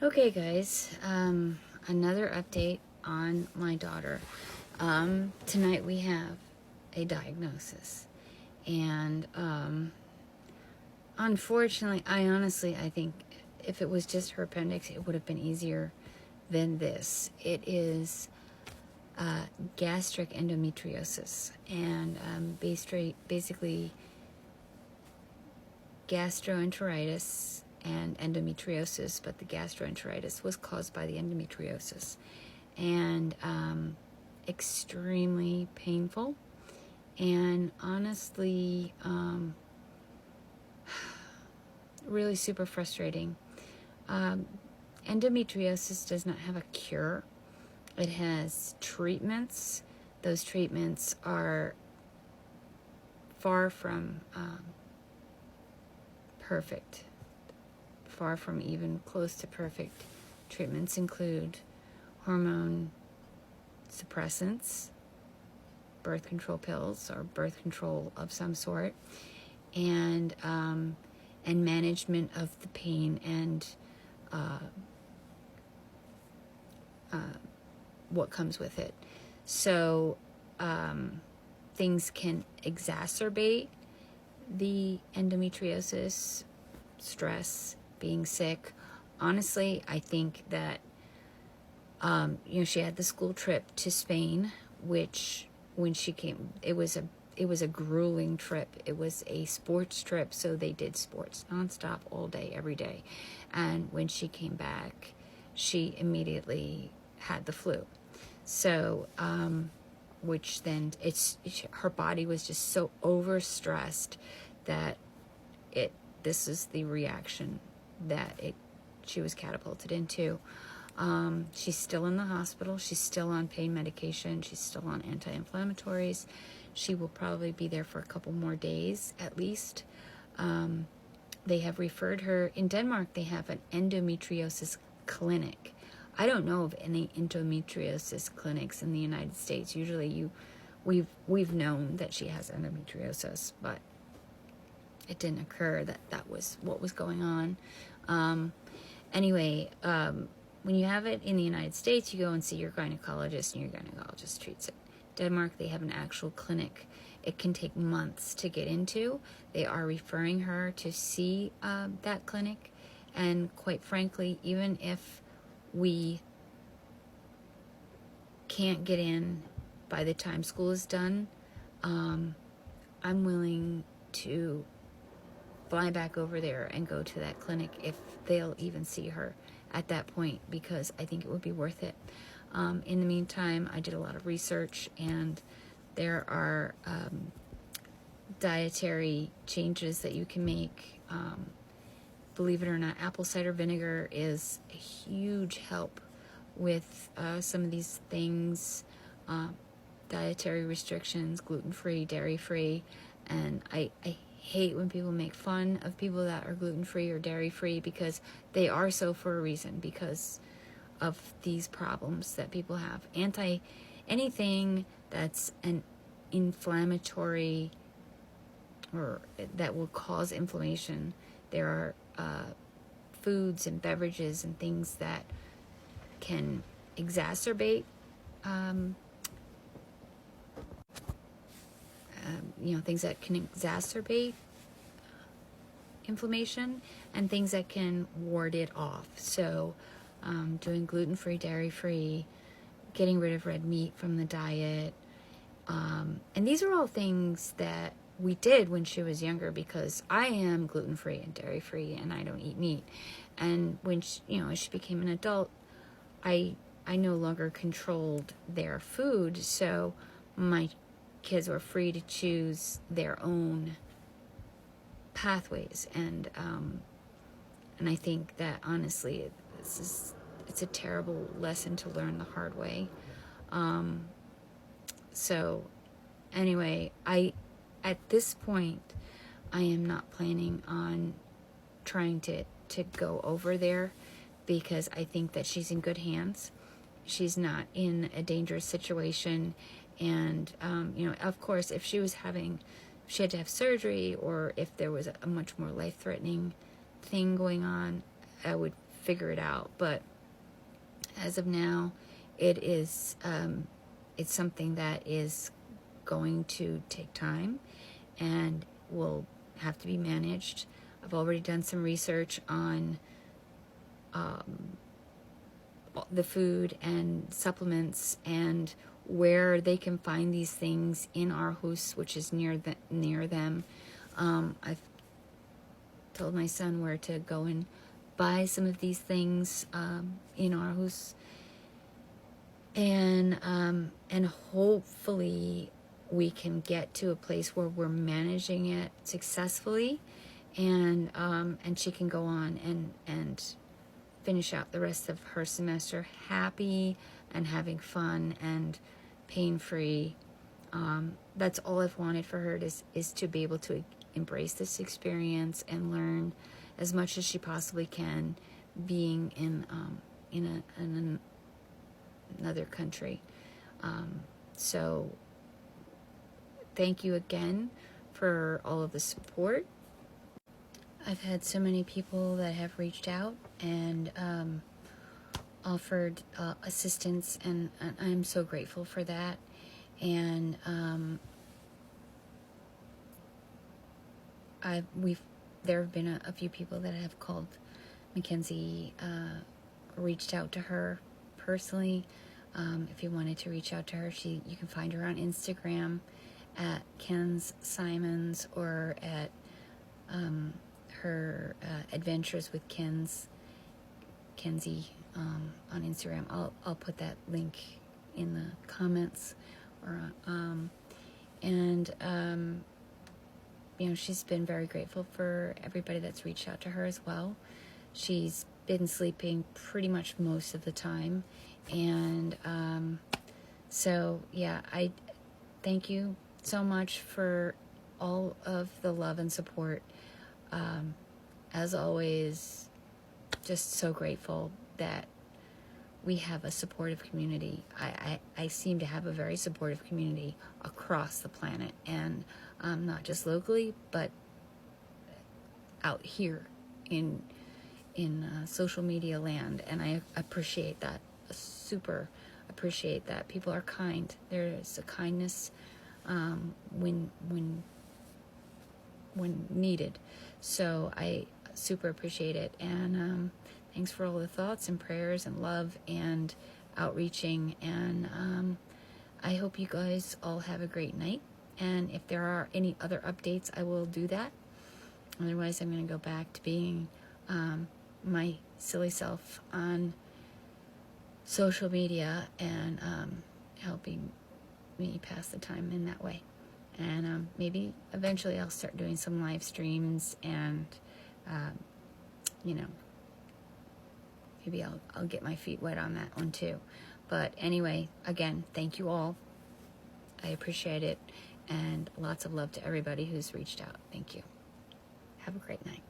Okay, guys, another update on my daughter. Tonight we have a diagnosis, and unfortunately, I think if it was just her appendix, it would have been easier than this. It is gastric endometriosis, and basically gastroenteritis and endometriosis, but the gastroenteritis was caused by the endometriosis, and extremely painful, and honestly, really super frustrating. Endometriosis does not have a cure. It has treatments. Those treatments are far from perfect, far from even close to perfect. Treatments include hormone suppressants, birth control pills or birth control of some sort, and management of the pain and what comes with it. So things can exacerbate the endometriosis, stress, being sick. Honestly, I think that she had the school trip to Spain, which when she came, it was a grueling trip. It was a sports trip, so they did sports nonstop all day, every day. And when she came back, she immediately had the flu. So, which then her body was just so overstressed that this is the reaction that she was catapulted into. She's still in the hospital. She's still on pain medication. She's still on anti-inflammatories. She will probably be there for a couple more days at least. They have referred her, in Denmark, they have an endometriosis clinic. I don't know of any endometriosis clinics in the United States. Usually we've known that she has endometriosis, but it didn't occur that was what was going on. Anyway, when you have it in the United States, you go and see your gynecologist, and your gynecologist treats it. Denmark, they have an actual clinic. It can take months to get into. They are referring her to see that clinic. And quite frankly, even if we can't get in by the time school is done, I'm willing to fly back over there and go to that clinic if they'll even see her at that point, because I think it would be worth it. In the meantime, I did a lot of research, and there are dietary changes that you can make. Believe it or not, apple cider vinegar is a huge help with some of these things. Dietary restrictions, gluten-free, dairy-free, and I hate when people make fun of people that are gluten-free or dairy-free, because they are so for a reason, because of these problems that people have. Anything that's an inflammatory or that will cause inflammation, there are foods and beverages and things that can exacerbate things that can exacerbate inflammation, and things that can ward it off. So doing gluten-free, dairy-free, getting rid of red meat from the diet. And these are all things that we did when she was younger, because I am gluten-free and dairy-free, and I don't eat meat. And when as she became an adult, I no longer controlled their food, so my kids were free to choose their own pathways, and I think that honestly, it's a terrible lesson to learn the hard way. So anyway, at this point, I am not planning on trying to go over there, because I think that she's in good hands. She's not in a dangerous situation. And, of course, if she had to have surgery, or if there was a much more life-threatening thing going on, I would figure it out. But as of now, it is it's something that is going to take time and will have to be managed. I've already done some research on the food and supplements and where they can find these things in Aarhus, which is near them. I've told my son where to go and buy some of these things in Aarhus, and hopefully we can get to a place where we're managing it successfully, and she can go on and finish out the rest of her semester happy and having fun and pain-free. That's all I've wanted for her is to be able to embrace this experience and learn as much as she possibly can, being in another country. So thank you again for all of the support. I've had so many people that have reached out and offered assistance, and I'm so grateful for that. And there have been a few people that have called McKenzie, reached out to her personally. If you wanted to reach out to her, you can find her on Instagram at Ken's Simons, or at her Adventures with Kenzie on Instagram. I'll put that link in the comments, or she's been very grateful for everybody that's reached out to her as well. She's been sleeping pretty much most of the time, and so yeah, I thank you so much for all of the love and support. As always, just so grateful that we have a supportive community. I seem to have a very supportive community across the planet, and not just locally, but out here in social media land. And I appreciate that, super appreciate that. People are kind. There's a kindness when needed. So I super appreciate it. And thanks for all the thoughts and prayers and love and outreaching. And I hope you guys all have a great night. And if there are any other updates, I will do that. Otherwise, I'm going to go back to being my silly self on social media and helping me pass the time in that way. And maybe eventually I'll start doing some live streams, and maybe I'll get my feet wet on that one too. But anyway, again, thank you all. I appreciate it, and lots of love to everybody who's reached out. Thank you. Have a great night.